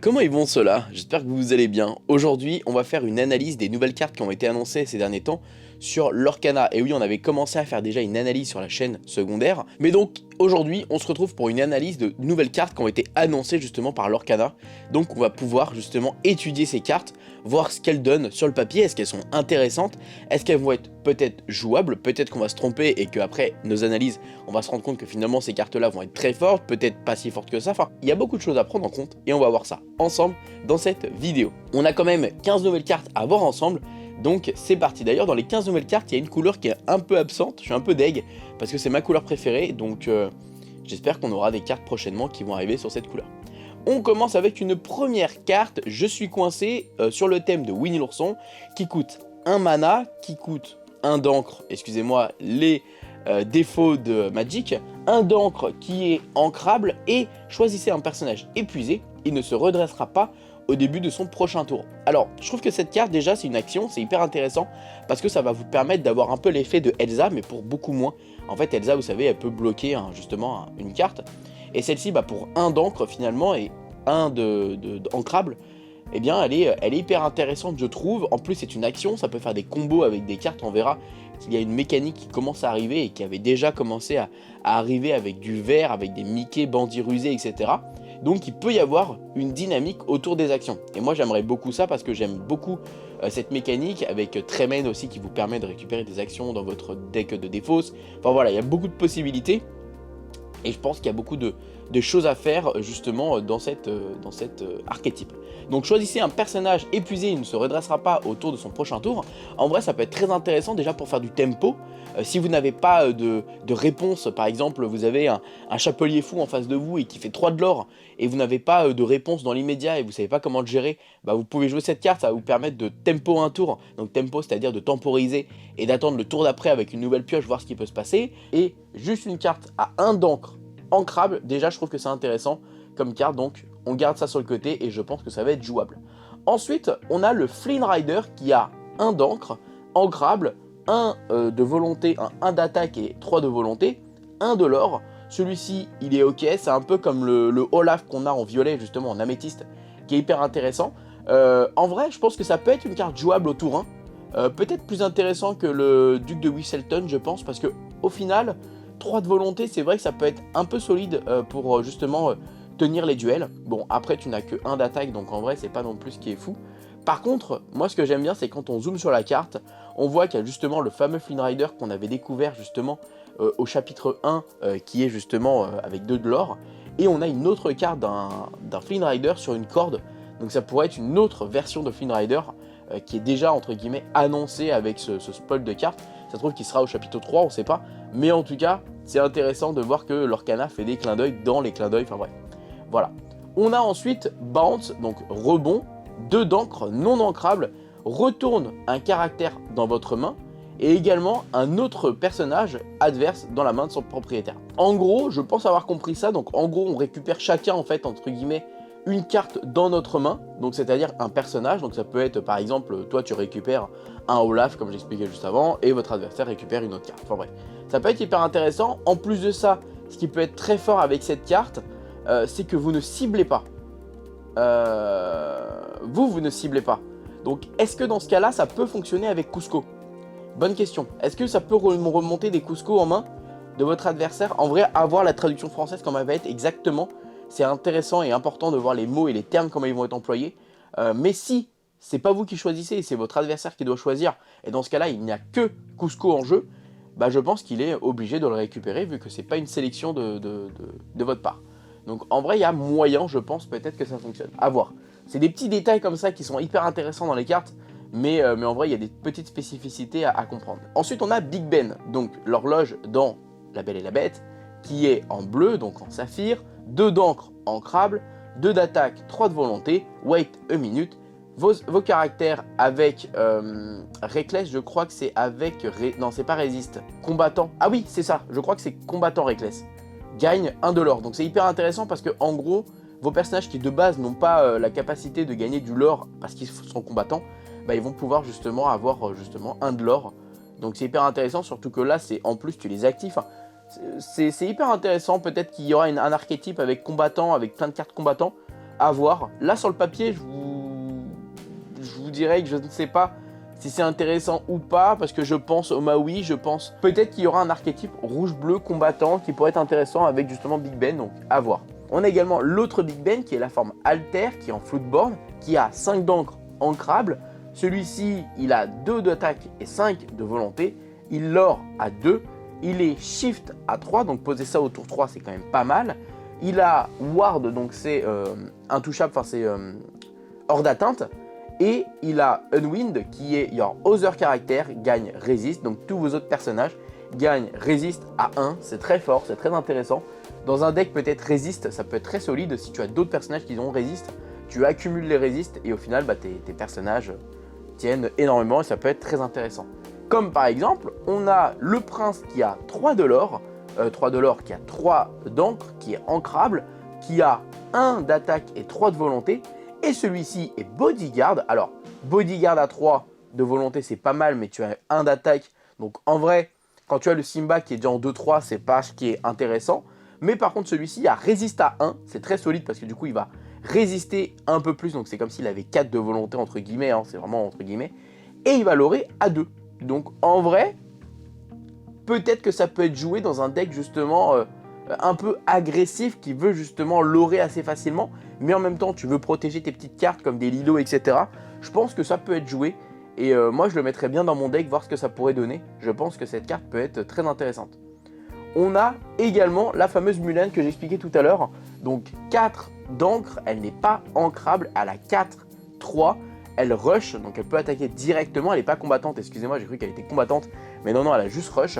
Comment ils vont ceux-là? J'espère que vous allez bien. Aujourd'hui, on va faire une analyse des nouvelles cartes qui ont été annoncées ces derniers temps sur l'Orcana. Et oui, on avait commencé à faire déjà une analyse sur la chaîne secondaire. Mais donc, aujourd'hui, on se retrouve pour une analyse de nouvelles cartes qui ont été annoncées justement par l'Orcana. Donc, on va pouvoir justement étudier ces cartes, voir ce qu'elles donnent sur le papier. Est-ce qu'elles sont intéressantes? Est-ce qu'elles vont être peut-être jouables? Peut-être qu'on va se tromper et qu'après nos analyses, on va se rendre compte que finalement ces cartes-là vont être très fortes, peut-être pas si fortes que ça. Enfin, il y a beaucoup de choses à prendre en compte et on va voir ça ensemble dans cette vidéo. On a quand même 15 nouvelles cartes à voir ensemble, donc c'est parti. D'ailleurs, dans les 15 nouvelles cartes, il y a une couleur qui est un peu absente, je suis un peu deg, parce que c'est ma couleur préférée, donc j'espère qu'on aura des cartes prochainement qui vont arriver sur cette couleur. On commence avec une première carte, je suis coincé sur le thème de Winnie l'ourson, qui coûte 1 mana, qui coûte 1 d'encre, excusez-moi les défauts de Magic, 1 d'encre qui est ancrable, et choisissez un personnage épuisé, il ne se redressera pas au début de son prochain tour. Alors, je trouve que cette carte, déjà, c'est une action, c'est hyper intéressant, parce que ça va vous permettre d'avoir un peu l'effet de Elsa, mais pour beaucoup moins. En fait, Elsa, vous savez, elle peut bloquer justement une carte, et celle-ci, pour 1 d'encre, finalement, et 1 d'ancrable, eh bien, elle est hyper intéressante, je trouve. En plus, c'est une action, ça peut faire des combos avec des cartes, on verra qu'il y a une mécanique qui commence à arriver, et qui avait déjà commencé à arriver avec du vert, avec des Mickey, bandits rusés, etc. Donc il peut y avoir une dynamique autour des actions. Et moi j'aimerais beaucoup ça parce que j'aime beaucoup cette mécanique avec Tremaine aussi qui vous permet de récupérer des actions dans votre deck de défausse. Enfin voilà, il y a beaucoup de possibilités. Et je pense qu'il y a beaucoup de choses à faire justement dans cet archétype. Donc choisissez un personnage épuisé, il ne se redressera pas au tour de son prochain tour. En vrai ça peut être très intéressant déjà pour faire du tempo. Si vous n'avez pas de réponse, par exemple vous avez un chapelier fou en face de vous et qui fait 3 de l'or, et vous n'avez pas de réponse dans l'immédiat et vous ne savez pas comment le gérer, vous pouvez jouer cette carte, ça va vous permettre de tempo un tour. Donc tempo c'est à dire de temporiser et d'attendre le tour d'après avec une nouvelle pioche, voir ce qui peut se passer. Et juste une carte à 1 d'encre ancrable, déjà je trouve que c'est intéressant comme carte, donc on garde ça sur le côté et je pense que ça va être jouable. Ensuite, on a le Flynn Rider qui a 1 d'encre, ancrable, 1 de volonté, 1 d'attaque et 3 de volonté, 1 de l'or. Celui-ci, il est ok, c'est un peu comme le Olaf qu'on a en violet, justement en améthyste, qui est hyper intéressant. En vrai, je pense que ça peut être une carte jouable au tour 1, peut-être plus intéressant que le Duc de Whistleton, je pense, parce que au final, 3 de volonté, c'est vrai que ça peut être un peu solide pour justement tenir les duels. Bon, après, tu n'as que 1 d'attaque, donc en vrai, c'est pas non plus ce qui est fou. Par contre, moi, ce que j'aime bien, c'est quand on zoome sur la carte, on voit qu'il y a justement le fameux Flynn Rider qu'on avait découvert justement au chapitre 1, qui est justement avec 2 de l'or. Et on a une autre carte d'un Flynn Rider sur une corde. Donc ça pourrait être une autre version de Flynn Rider qui est déjà, entre guillemets, annoncée avec ce spoil de carte. Ça se trouve qu'il sera au chapitre 3, on sait pas. Mais en tout cas, c'est intéressant de voir que l'Orcana fait des clins d'œil dans les clins d'œil. Enfin bref, voilà. On a ensuite Bounce, donc rebond, 2 d'encre non ancrable, retourne un caractère dans votre main, et également un autre personnage adverse dans la main de son propriétaire. En gros, je pense avoir compris ça, donc en gros, on récupère chacun, en fait, entre guillemets, une carte dans notre main, donc c'est-à-dire un personnage, donc ça peut être, par exemple, toi tu récupères un Olaf, comme j'expliquais juste avant, et votre adversaire récupère une autre carte. Enfin bref, ça peut être hyper intéressant. En plus de ça, ce qui peut être très fort avec cette carte, c'est que vous ne ciblez pas. Vous ne ciblez pas. Donc, est-ce que dans ce cas-là, ça peut fonctionner avec Cusco? Bonne question. Est-ce que ça peut remonter des Cusco en main de votre adversaire? En vrai, avoir la traduction française comme elle va être exactement, c'est intéressant et important de voir les mots et les termes comment ils vont être employés. Mais si c'est pas vous qui choisissez, c'est votre adversaire qui doit choisir, et dans ce cas-là, il n'y a que Cusco en jeu, je pense qu'il est obligé de le récupérer vu que c'est pas une sélection de votre part. Donc en vrai, il y a moyen, je pense, peut-être que ça fonctionne. À voir. C'est des petits détails comme ça qui sont hyper intéressants dans les cartes, mais en vrai, il y a des petites spécificités à comprendre. Ensuite, on a Big Ben, donc l'horloge dans La Belle et la Bête, qui est en bleu, donc en saphir, 2 d'encre ancrable, 2 d'attaque, 3 de volonté, wait a minute. Vos caractères avec Reckless, je crois que c'est avec... Non, c'est pas Résiste. Combattant. Ah oui, c'est ça. Je crois que c'est Combattant Reckless. Gagne 1 de l'or. Donc c'est hyper intéressant parce que en gros, vos personnages qui de base n'ont pas la capacité de gagner du lore parce qu'ils sont combattants, ils vont pouvoir justement avoir justement 1 de l'or. Donc c'est hyper intéressant, surtout que là, c'est en plus tu les actives. Enfin, c'est hyper intéressant. Peut-être qu'il y aura un archétype avec combattant, avec plein de cartes combattants. à voir. Là sur le papier, je vous dirais que je ne sais pas si c'est intéressant ou pas, parce que je pense au Maui, je pense peut-être qu'il y aura un archétype rouge-bleu combattant qui pourrait être intéressant avec justement Big Ben, donc à voir. On a également l'autre Big Ben qui est la forme Alter, qui est en Floodborn, qui a 5 d'encre ancrable. Celui-ci, il a 2 d'attaque et 5 de volonté. Il lore à 2. Il est Shift à 3, donc poser ça au tour 3, c'est quand même pas mal. Il a Ward, donc c'est intouchable, enfin c'est hors d'atteinte. Et il a Unwind qui est Your Other Character, gagne Resist. Donc tous vos autres personnages gagnent Resist à 1. C'est très fort, c'est très intéressant. Dans un deck peut-être Resist, ça peut être très solide. Si tu as d'autres personnages qui ont Resist, tu accumules les Resist et au final tes personnages tiennent énormément et ça peut être très intéressant. Comme par exemple, on a le prince qui a 3 de l'or, 3 de l'or qui a 3 d'encre, qui est ancrable, qui a 1 d'attaque et 3 de volonté. Et celui-ci est bodyguard. Alors, bodyguard à 3 de volonté, c'est pas mal, mais tu as 1 d'attaque. Donc en vrai, quand tu as le Simba qui est déjà en 2-3, c'est pas ce qui est intéressant. Mais par contre, celui-ci a résiste à 1. C'est très solide parce que du coup, il va résister un peu plus. Donc c'est comme s'il avait 4 de volonté, entre guillemets. Hein, c'est vraiment entre guillemets. Et il va lorer à 2. Donc en vrai, peut-être que ça peut être joué dans un deck justement un peu agressif qui veut justement lorer assez facilement, mais en même temps tu veux protéger tes petites cartes comme des Lilo, etc. Je pense que ça peut être joué et moi je le mettrais bien dans mon deck, voir ce que ça pourrait donner. Je pense que cette carte peut être très intéressante. On a également la fameuse Mulan que j'expliquais tout à l'heure, donc 4 d'encre, elle n'est pas ancrable, elle a 4, 3, elle rush, donc elle peut attaquer directement, elle n'est pas combattante, excusez-moi j'ai cru qu'elle était combattante, mais non, elle a juste rush.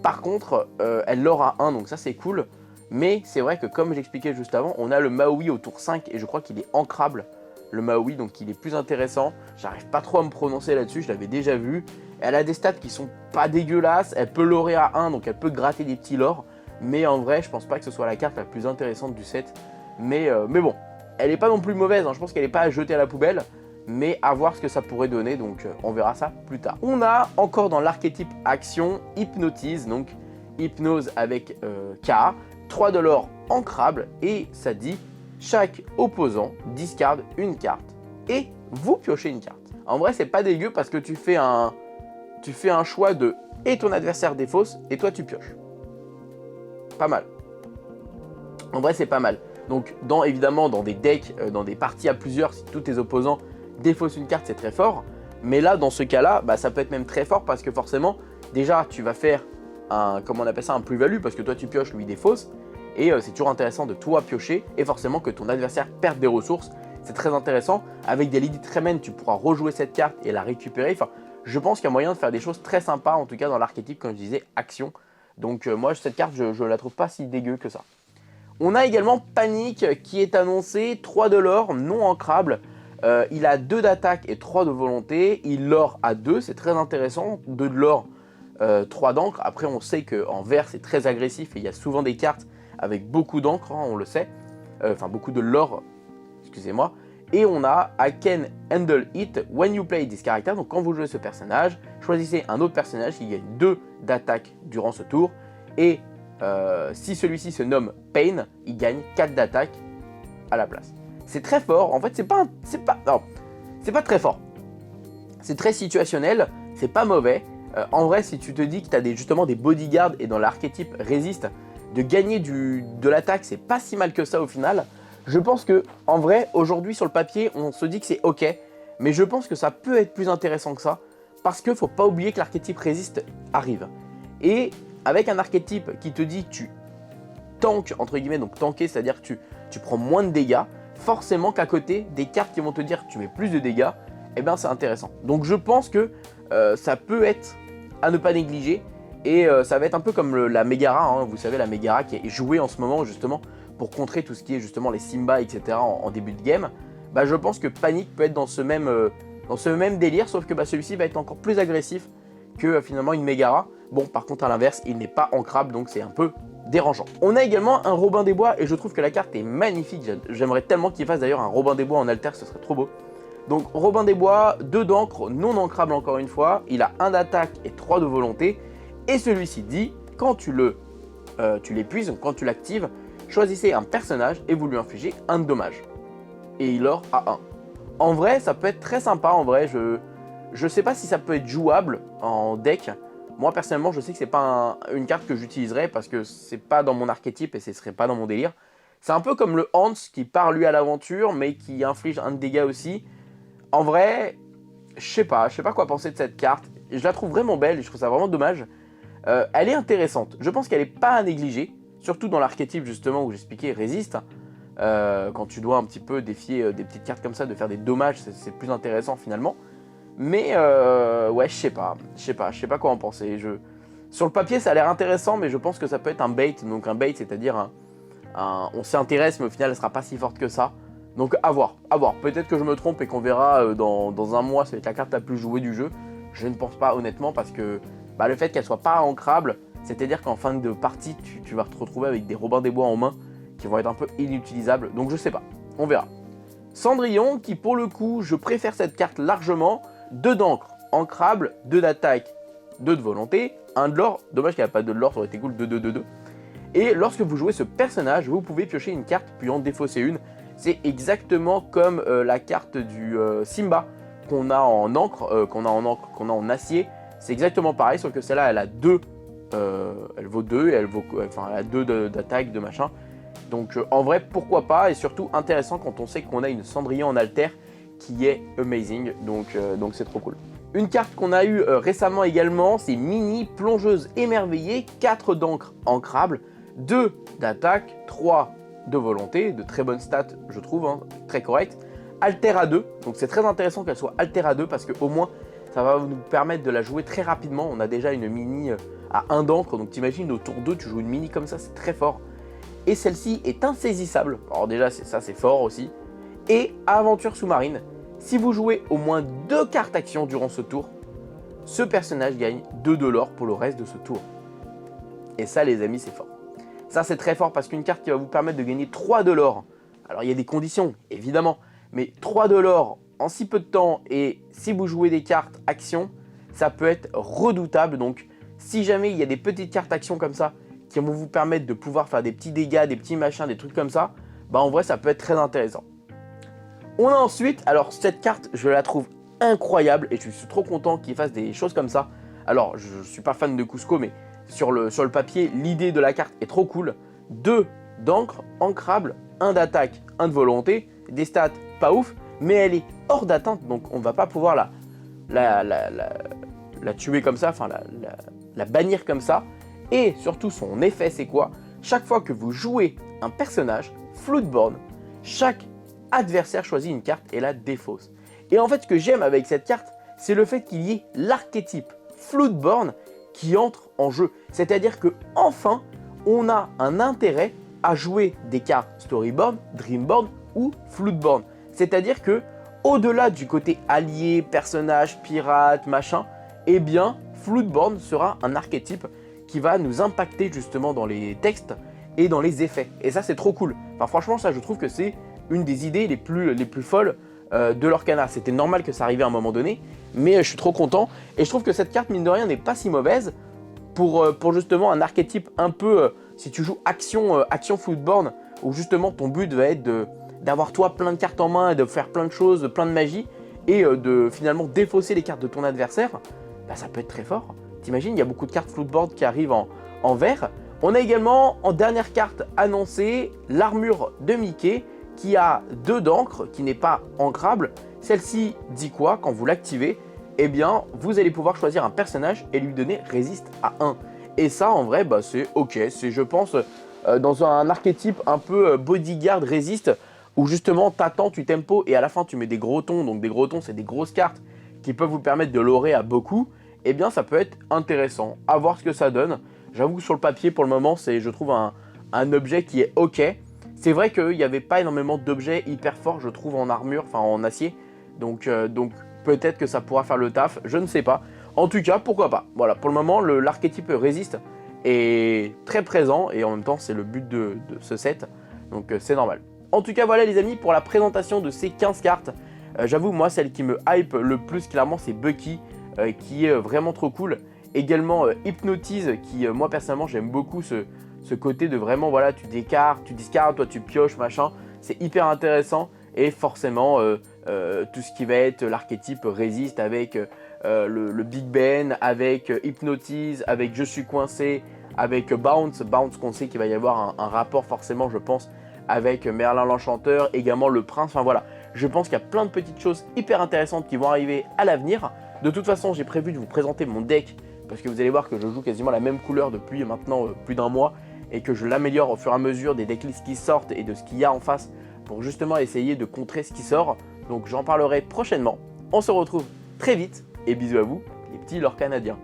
Par contre, elle lore à 1, donc ça c'est cool. Mais c'est vrai que comme j'expliquais juste avant, on a le Maui au tour 5 et je crois qu'il est ancrable, le Maui, donc il est plus intéressant. J'arrive pas trop à me prononcer là-dessus, je l'avais déjà vu. Elle a des stats qui sont pas dégueulasses, elle peut lorer à 1, donc elle peut gratter des petits lores. Mais en vrai, je pense pas que ce soit la carte la plus intéressante du set. Mais bon, elle est pas non plus mauvaise, hein. Je pense qu'elle est pas à jeter à la poubelle. Mais à voir ce que ça pourrait donner, donc on verra ça plus tard. On a encore dans l'archétype action, Hypnotise, donc Hypnose avec K, 3 de l'or ancrable, et ça dit chaque opposant discarde une carte et vous piochez une carte. En vrai c'est pas dégueu parce que tu fais un choix de et ton adversaire défausse et toi tu pioches. Pas mal. En vrai c'est pas mal. Donc évidemment dans des decks, dans des parties à plusieurs, si tous tes opposants défausse une carte, c'est très fort. Mais là, dans ce cas-là, ça peut être même très fort parce que forcément, déjà, tu vas faire un, comment on appelle ça, un plus-value parce que toi, tu pioches, lui défausse. Et c'est toujours intéressant de toi piocher et forcément que ton adversaire perde des ressources. C'est très intéressant. Avec des Lady Tremaine, tu pourras rejouer cette carte et la récupérer. Enfin, je pense qu'il y a moyen de faire des choses très sympas, en tout cas dans l'archétype, comme je disais, action. Donc moi, cette carte, je la trouve pas si dégueu que ça. On a également Panique qui est annoncé, 3 de l'or, non ancrable. Il a 2 d'attaque et 3 de volonté. Il lore à 2, c'est très intéressant. 2 de l'or, 3 d'encre. Après, on sait qu'en vert, c'est très agressif et il y a souvent des cartes avec beaucoup d'encre, hein, on le sait. Enfin, beaucoup de lore, excusez-moi. Et on a I can handle it when you play this character. Donc, quand vous jouez ce personnage, choisissez un autre personnage qui gagne 2 d'attaque durant ce tour. Et si celui-ci se nomme Pain, il gagne 4 d'attaque à la place. C'est très fort, en fait c'est pas très fort. C'est très situationnel, c'est pas mauvais. En vrai, si tu te dis que tu as justement des bodyguards et dans l'archétype résiste, de gagner de l'attaque, c'est pas si mal que ça au final. Je pense que en vrai, aujourd'hui sur le papier, on se dit que c'est ok, mais je pense que ça peut être plus intéressant que ça, parce qu'il faut pas oublier que l'archétype résiste arrive. Et avec un archétype qui te dit que tu tankes, entre guillemets, donc tanker, c'est-à-dire que tu prends moins de dégâts, forcément qu'à côté, des cartes qui vont te dire que tu mets plus de dégâts, eh bien c'est intéressant. Donc je pense que ça peut être à ne pas négliger, et ça va être un peu comme la Megara, hein, vous savez la Megara qui est jouée en ce moment justement pour contrer tout ce qui est justement les Simba, etc. en début de game. Je pense que Panique peut être dans ce même délire, sauf que celui-ci va être encore plus agressif que finalement une Megara. Bon, par contre à l'inverse, il n'est pas ancrable, donc c'est un peu dérangeant. On a également un Robin des Bois et je trouve que la carte est magnifique. J'aimerais tellement qu'il fasse d'ailleurs un Robin des Bois en alter, ce serait trop beau. Donc Robin des Bois, 2 d'encre, non ancrable encore une fois. Il a 1 d'attaque et 3 de volonté. Et celui-ci dit, quand tu l'épuises, donc quand tu l'actives, choisissez un personnage et vous lui infligez 1 de dommage. et il or à 1. En vrai, ça peut être très sympa, en vrai, je sais pas si ça peut être jouable en deck. Moi, personnellement, je sais que c'est pas une carte que j'utiliserais parce que c'est pas dans mon archétype et ce serait pas dans mon délire. C'est un peu comme le Hans qui part lui à l'aventure, mais qui inflige un de dégâts aussi. En vrai, je sais pas quoi penser de cette carte. Je la trouve vraiment belle et je trouve ça vraiment dommage. Elle est intéressante. Je pense qu'elle est pas à négliger, surtout dans l'archétype justement où j'expliquais résiste. Quand tu dois un petit peu défier des petites cartes comme ça, de faire des dommages, c'est plus intéressant finalement. Mais ouais, je sais pas quoi en penser. Sur le papier, ça a l'air intéressant, mais je pense que ça peut être un bait. Donc un bait, c'est-à-dire on s'intéresse, mais au final, elle sera pas si forte que ça. Donc à voir. Peut-être que je me trompe et qu'on verra dans un mois, c'est la carte la plus jouée du jeu. Je ne pense pas honnêtement parce que le fait qu'elle soit pas ancrable, c'est-à-dire qu'en fin de partie, tu vas te retrouver avec des Robin des Bois en main qui vont être un peu inutilisables. Donc je sais pas, on verra. Cendrillon, qui pour le coup, je préfère cette carte largement. 2 d'encre, ancrable, 2 d'attaque, 2 de volonté, 1 de l'or. Dommage qu'il n'y a pas de l'or, ça aurait été cool, 2-2-2-2. Et lorsque vous jouez ce personnage, vous pouvez piocher une carte puis en défausser une. C'est exactement comme la carte du Simba qu'on a en encre, qu'on a en acier. C'est exactement pareil, sauf que celle-là, elle a 2. Elle vaut 2 et elle a 2 d'attaque, de machin. Donc en vrai, pourquoi pas, et surtout intéressant quand on sait qu'on a une Cendrillon en alter qui est amazing, donc c'est trop cool. Une carte qu'on a eue récemment également, c'est Mini Plongeuse Émerveillée, 4 d'encre ancrable, 2 d'attaque, 3 de volonté, de très bonnes stats je trouve, hein, très correct. Alter à 2, donc c'est très intéressant qu'elle soit alter à 2 parce qu'au moins ça va nous permettre de la jouer très rapidement. On a déjà une mini à 1 d'encre, donc t'imagines au tour 2 tu joues une mini comme ça, c'est très fort. Et celle-ci est insaisissable, alors déjà c'est fort aussi. Et aventure sous-marine, si vous jouez au moins 2 cartes action durant ce tour, ce personnage gagne 2 de l'or pour le reste de ce tour. Et ça les amis, c'est fort. Ça c'est très fort parce qu'une carte qui va vous permettre de gagner 3 de l'or, alors il y a des conditions évidemment, mais 3 de l'or en si peu de temps, et si vous jouez des cartes action, ça peut être redoutable. Donc si jamais il y a des petites cartes action comme ça qui vont vous permettre de pouvoir faire des petits dégâts, des petits machins, des trucs comme ça, en vrai ça peut être très intéressant. On a ensuite, alors cette carte je la trouve incroyable et je suis trop content qu'il fasse des choses comme ça. Alors je suis pas fan de Cusco, mais sur le papier l'idée de la carte est trop cool. 2 d'encre, ancrable, 1 d'attaque, 1 de volonté, des stats pas ouf, mais elle est hors d'atteinte, donc on va pas pouvoir la tuer comme ça, enfin la bannir comme ça. Et surtout son effet c'est quoi? Chaque fois que vous jouez un personnage, Floodborn, chaque adversaire choisit une carte et la défausse. Et en fait ce que j'aime avec cette carte, c'est le fait qu'il y ait l'archétype Floodborn qui entre en jeu. C'est-à-dire que enfin on a un intérêt à jouer des cartes Storyborn, Dreamborn ou Floodborn. C'est-à-dire que au-delà du côté allié, personnage, pirate, machin, eh bien Floodborn sera un archétype qui va nous impacter justement dans les textes et dans les effets. Et ça c'est trop cool. Enfin franchement ça je trouve que c'est une des idées les plus folles de l'Orcana. C'était normal que ça arrivait à un moment donné, mais je suis trop content. Et je trouve que cette carte mine de rien n'est pas si mauvaise pour justement un archétype un peu, si tu joues action Floodborn, où justement ton but va être d'avoir toi plein de cartes en main et de faire plein de choses, plein de magie, et de finalement défausser les cartes de ton adversaire, ça peut être très fort. T'imagines, il y a beaucoup de cartes Floodborn qui arrivent en vert. On a également en dernière carte annoncée l'armure de Mickey qui a 2 d'encre, qui n'est pas ancrable. Celle-ci dit quoi? Quand vous l'activez, eh bien vous allez pouvoir choisir un personnage et lui donner résiste à 1. Et ça en vrai c'est ok, c'est je pense dans un archétype un peu bodyguard résiste, où justement t'attends, tu tempo et à la fin tu mets des gros tons. Donc des gros tons c'est des grosses cartes qui peuvent vous permettre de lorer à beaucoup. Eh bien ça peut être intéressant, à voir ce que ça donne. J'avoue que sur le papier pour le moment c'est je trouve un objet qui est ok. C'est vrai qu'il n'y avait pas énormément d'objets hyper forts je trouve en armure, enfin en acier. Donc peut-être que ça pourra faire le taf, je ne sais pas. En tout cas pourquoi pas. Voilà, pour le moment l'archétype résiste est très présent et en même temps c'est le but de ce set. Donc c'est normal. En tout cas voilà les amis pour la présentation de ces 15 cartes. J'avoue moi celle qui me hype le plus clairement c'est Bucky. Qui est vraiment trop cool. Également Hypnotise qui moi personnellement j'aime beaucoup ce côté de vraiment voilà tu discardes, toi tu pioches machin, c'est hyper intéressant. et forcément tout ce qui va être l'archétype résiste avec le Big Ben, avec Hypnotise, avec Je suis coincé, avec Bounce qu'on sait qu'il va y avoir un rapport forcément je pense avec Merlin l'Enchanteur, également le Prince, enfin voilà. Je pense qu'il y a plein de petites choses hyper intéressantes qui vont arriver à l'avenir. De toute façon, j'ai prévu de vous présenter mon deck parce que vous allez voir que je joue quasiment la même couleur depuis maintenant plus d'un mois et que je l'améliore au fur et à mesure des decklists qui sortent et de ce qu'il y a en face pour justement essayer de contrer ce qui sort. Donc j'en parlerai prochainement. On se retrouve très vite et bisous à vous, les petits lords canadiens.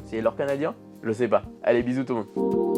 C'est lords canadiens? Je sais pas. Allez, bisous tout le monde.